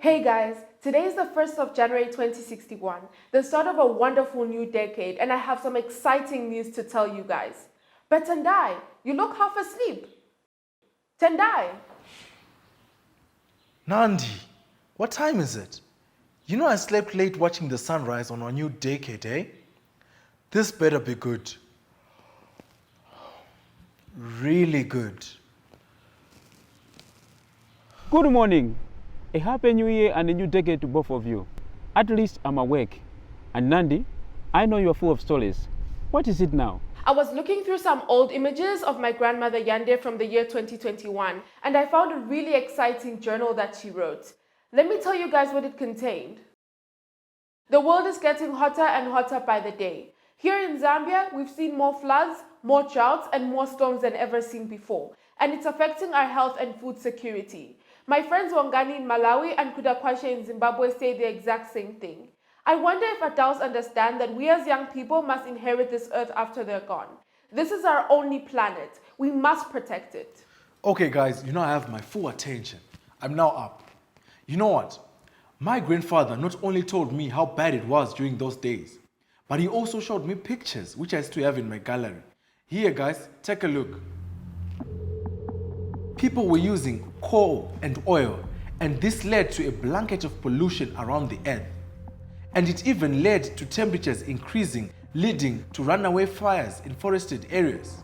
Hey guys, today is the 1st of January 2061, the start of a wonderful new decade, and I have some exciting news to tell you guys. But Tendai, you look half asleep. Tendai! Nandi, what time is it? You know I slept late watching the sunrise on our new decade, eh? This better be good. Really good. Good morning. A happy new year and a new decade to both of you. At least I'm awake. And Nandi, I know you're full of stories. What is it now? I was looking through some old images of my grandmother Yande from the year 2021, and I found a really exciting journal that she wrote. Let me tell you guys what it contained. The world is getting hotter and hotter by the day. Here in Zambia, we've seen more floods, more droughts, and more storms than ever seen before, and it's affecting our health and food security. My friends Wangani in Malawi and Kudakwashe in Zimbabwe say the exact same thing. I wonder if adults understand that we as young people must inherit this earth after they're gone. This is our only planet. We must protect it. Okay guys, you know I have my full attention. I'm now up. You know what? My grandfather not only told me how bad it was during those days, but he also showed me pictures which I still have in my gallery. Here guys, take a look. People were using coal and oil, and this led to a blanket of pollution around the earth. And it even led to temperatures increasing, leading to runaway fires in forested areas.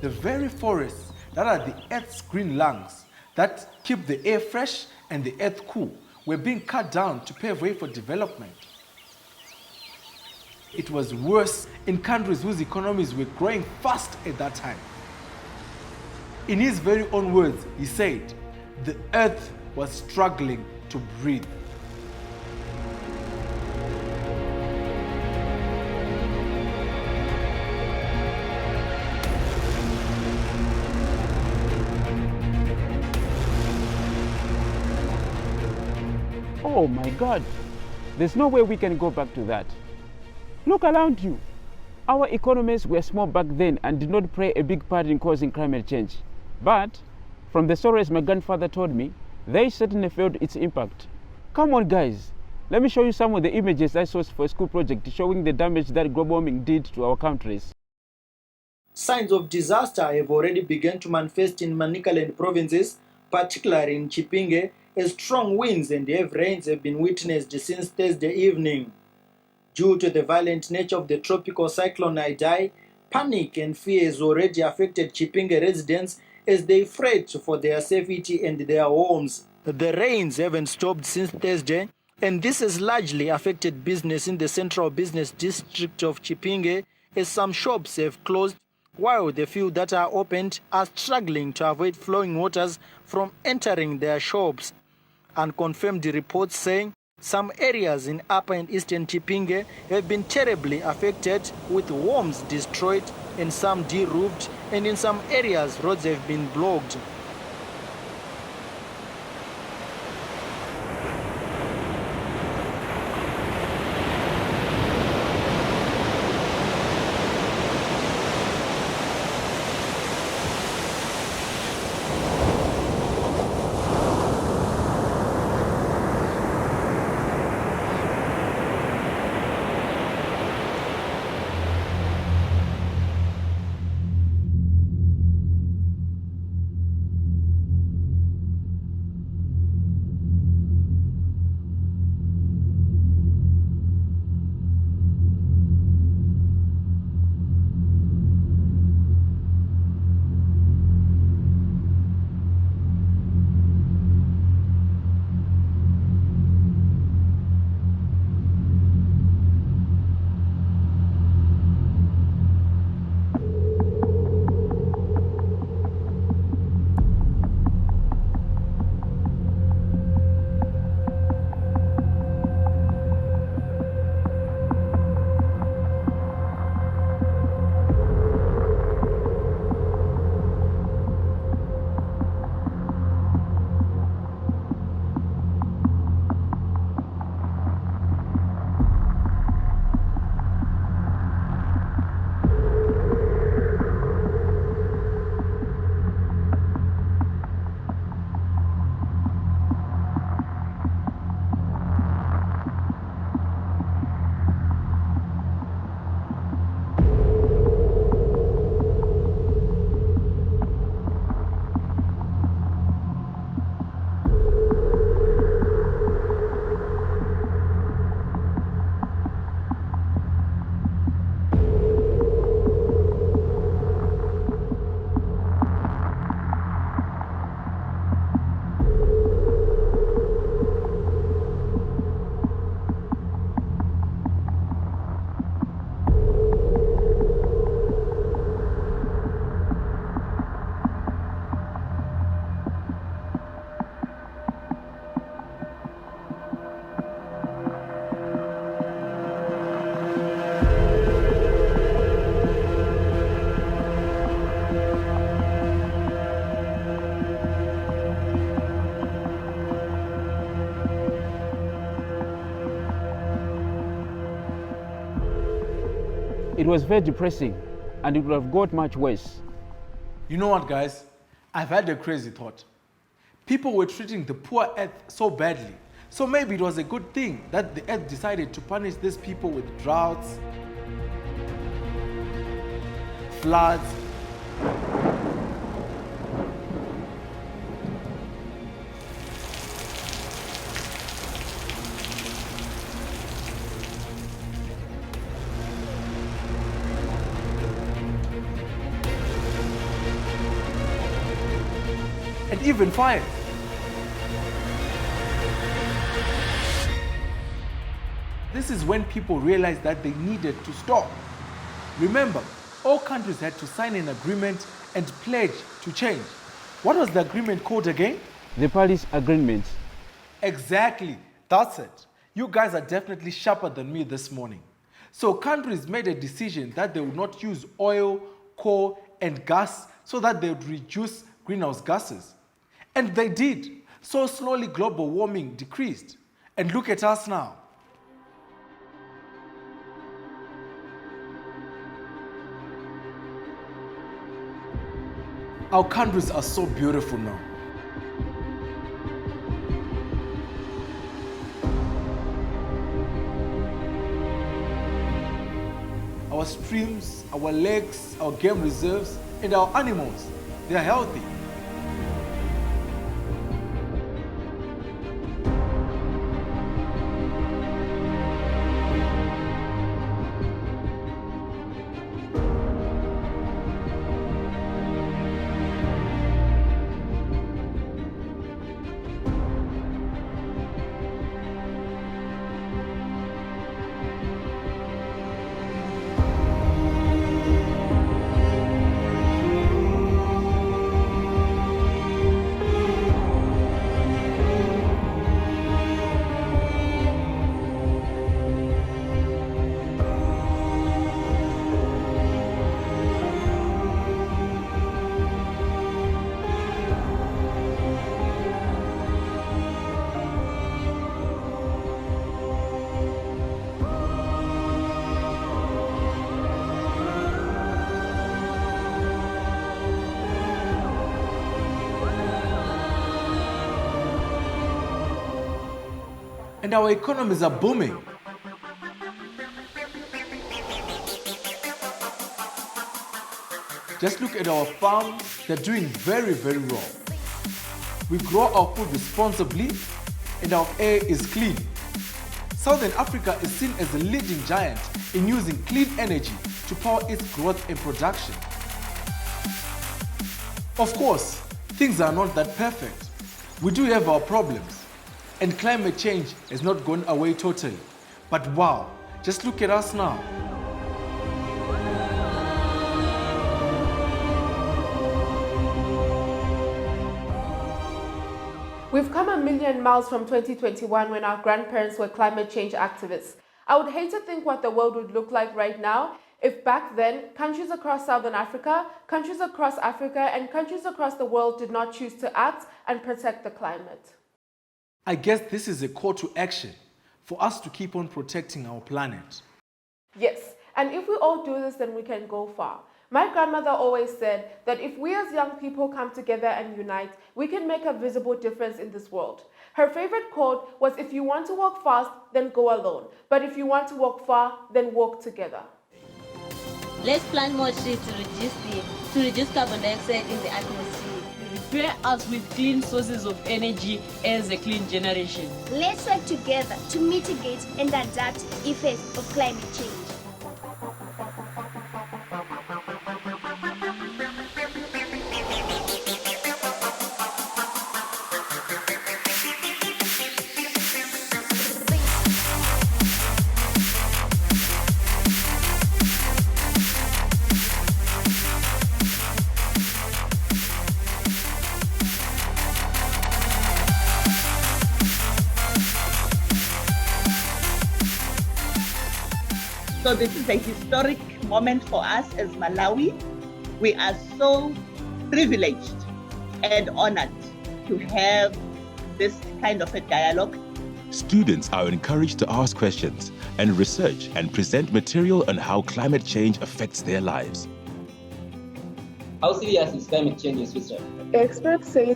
The very forests that are the earth's green lungs, that keep the air fresh and the earth cool, were being cut down to pave way for development. It was worse in countries whose economies were growing fast at that time. In his very own words, he said, the earth was struggling to breathe. Oh my God. There's no way we can go back to that. Look around you. Our economies were small back then and did not play a big part in causing climate change. But from the stories my grandfather told me, they certainly felt its impact. Come on guys, let me show you some of the images I sourced for a school project showing the damage that global warming did to our countries. Signs of disaster have already begun to manifest in Manicaland provinces, particularly in Chipinge, as strong winds and heavy rains have been witnessed since Thursday evening. Due to the violent nature of the tropical cyclone Idai, panic and fear has already affected Chipinge residents as they fret for their safety and their homes. The rains haven't stopped since Thursday, and this has largely affected business in the central business district of Chipinge, as some shops have closed, while the few that are opened are struggling to avoid flowing waters from entering their shops. Unconfirmed reports saying some areas in upper and eastern Chipinge have been terribly affected, with homes destroyed and some de-roofed, and in some areas roads have been blocked. It was very depressing, and it would have got much worse. You know what, guys? I've had a crazy thought. People were treating the poor earth so badly, so maybe it was a good thing that the earth decided to punish these people with droughts, floods, and even fires. This is when people realized that they needed to stop. Remember, all countries had to sign an agreement and pledge to change. What was the agreement called again? The Paris Agreement. Exactly, that's it. You guys are definitely sharper than me this morning. So countries made a decision that they would not use oil, coal, and gas so that they would reduce greenhouse gases. And they did. So slowly global warming decreased. And look at us now. Our countries are so beautiful now. Our streams, our lakes, our game reserves, and our animals, they are healthy. And our economies are booming. Just look at our farms, they're doing very, very well. We grow our food responsibly and our air is clean. Southern Africa is seen as a leading giant in using clean energy to power its growth and production. Of course, things are not that perfect. We do have our problems. And climate change has not gone away totally. But wow, just look at us now. We've come a million miles from 2021 when our grandparents were climate change activists. I would hate to think what the world would look like right now if back then countries across Southern Africa, countries across Africa, and countries across the world did not choose to act and protect the climate. I guess this is a call to action for us to keep on protecting our planet. Yes, and if we all do this, then we can go far. My grandmother always said that if we as young people come together and unite, we can make a visible difference in this world. Her favorite quote was, if you want to walk fast, then go alone. But if you want to walk far, then walk together. Let's plant more trees to reduce carbon dioxide in the atmosphere. Prepare us with clean sources of energy as a clean generation. Let's work together to mitigate and adapt the effects of climate change. So this is a historic moment for us as Malawi. We are so privileged and honored to have this kind of a dialogue. Students are encouraged to ask questions and research and present material on how climate change affects their lives. How serious is climate change in Switzerland? Experts say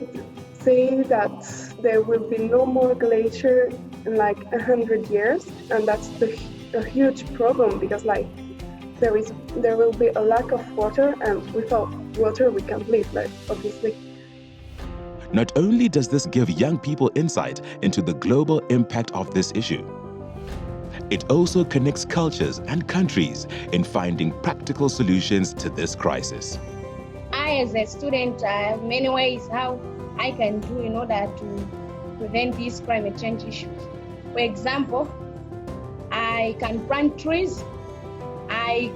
that there will be no more glacier in like 100 years, and that's a huge problem because there will be a lack of water, and without water we can't live, obviously. Not only does this give young people insight into the global impact of this issue, it also connects cultures and countries in finding practical solutions to this crisis. I, as a student, I have many ways how I can do in order to prevent these climate change issues. For example, I can plant trees, I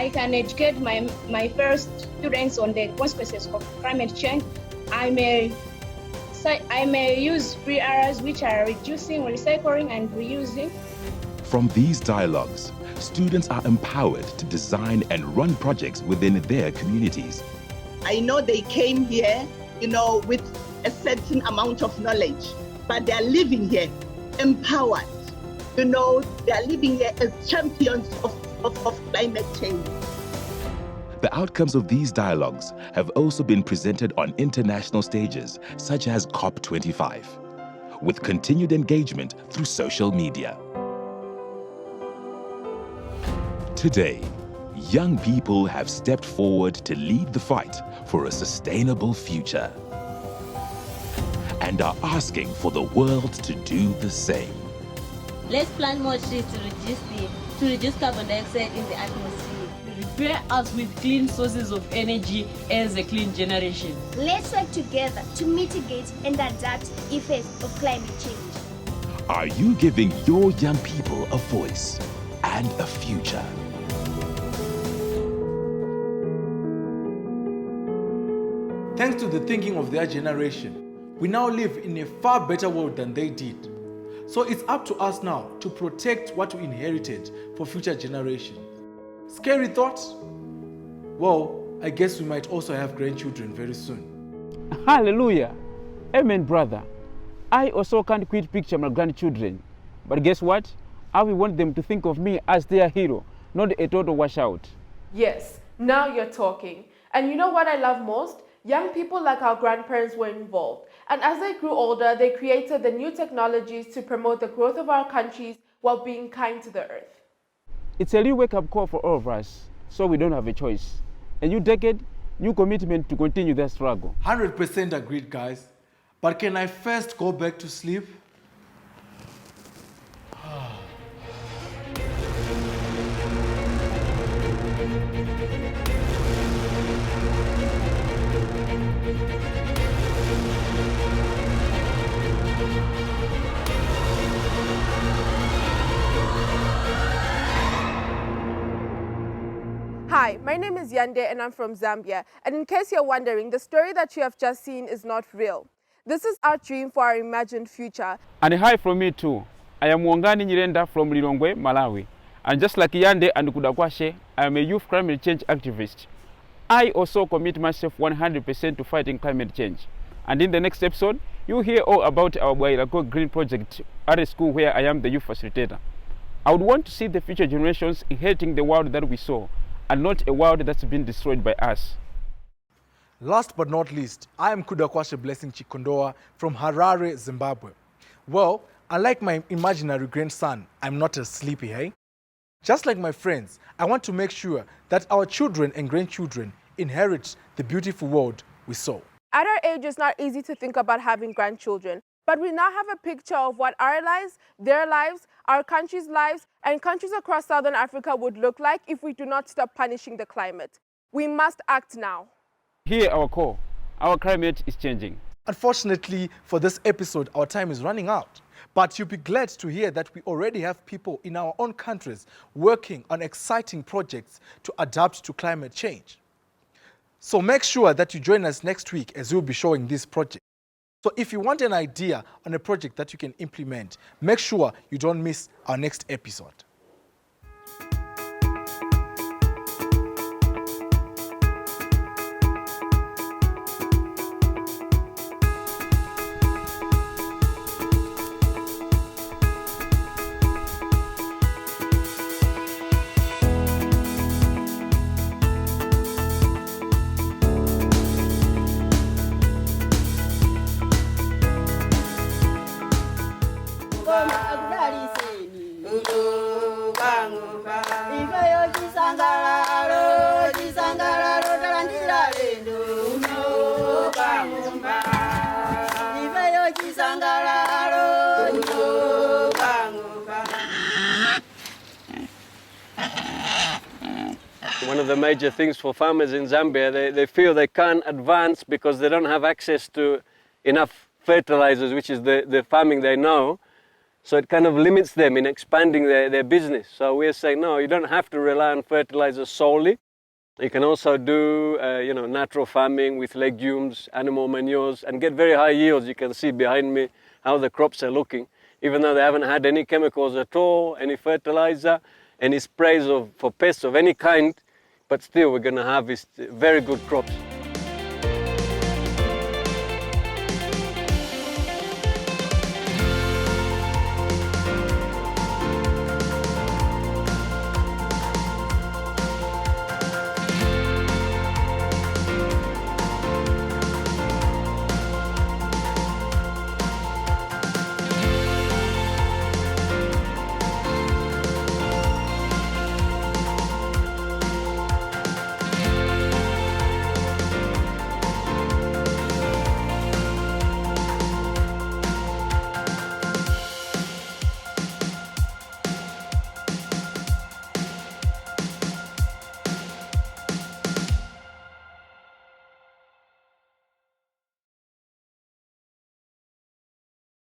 can educate my first students on the consequences of climate change. I may use free areas which are reducing, recycling, and reusing. From these dialogues, students are empowered to design and run projects within their communities. I know they came here, with a certain amount of knowledge, but they are living here empowered. They are living here as champions of climate change. The outcomes of these dialogues have also been presented on international stages, such as COP25, with continued engagement through social media. Today, young people have stepped forward to lead the fight for a sustainable future and are asking for the world to do the same. Let's plant more trees to reduce carbon dioxide in the atmosphere. Prepare us with clean sources of energy as a clean generation. Let's work together to mitigate and adapt effects of climate change. Are you giving your young people a voice and a future? Thanks to the thinking of their generation, we now live in a far better world than they did. So it's up to us now to protect what we inherited for future generations. Scary thoughts? Well, I guess we might also have grandchildren very soon. Hallelujah. Amen, brother. I also can't quit picture my grandchildren. But guess what? I will want them to think of me as their hero, not a total washout. Yes, now you're talking. And you know what I love most? Young people like our grandparents were involved. And as they grew older, they created the new technologies to promote the growth of our countries while being kind to the earth. It's a real wake-up call for all of us, so we don't have a choice. A new decade, new commitment to continue their struggle. 100% agreed, guys. But can I first go back to sleep? Hi, my name is Yande and I'm from Zambia. And in case you're wondering, the story that you have just seen is not real. This is our dream for our imagined future. And hi from me too. I am Wangani Nyirenda from Lilongwe, Malawi. And just like Yande and Kudakwashe, I am a youth climate change activist. I also commit myself 100% to fighting climate change. And in the next episode, you'll hear all about our Wairako Green Project at a school where I am the youth facilitator. I would want to see the future generations inheriting the world that we saw, and not a world that's been destroyed by us. Last but not least, I am Kudakwashe Blessing Chikondoa from Harare, Zimbabwe. Well, unlike my imaginary grandson, I'm not as sleepy, hey? Just like my friends, I want to make sure that our children and grandchildren inherit the beautiful world we saw. At our age, it's not easy to think about having grandchildren, but we now have a picture of what our lives, their lives, our country's lives, and countries across Southern Africa would look like if we do not stop punishing the climate. We must act now. Hear our call. Our climate is changing. Unfortunately, for this episode, our time is running out. But you'll be glad to hear that we already have people in our own countries working on exciting projects to adapt to climate change. So make sure that you join us next week as we'll be showing this project. So if you want an idea on a project that you can implement, make sure you don't miss our next episode. One of the major things for farmers in Zambia, they feel they can't advance because they don't have access to enough fertilizers, which is the farming they know. So it kind of limits them in expanding their business. So we're saying, no, you don't have to rely on fertilizers solely. You can also do natural farming with legumes, animal manures, and get very high yields. You can see behind me how the crops are looking, even though they haven't had any chemicals at all, any fertilizer, any sprays for pests of any kind, but still we're going to harvest very good crops.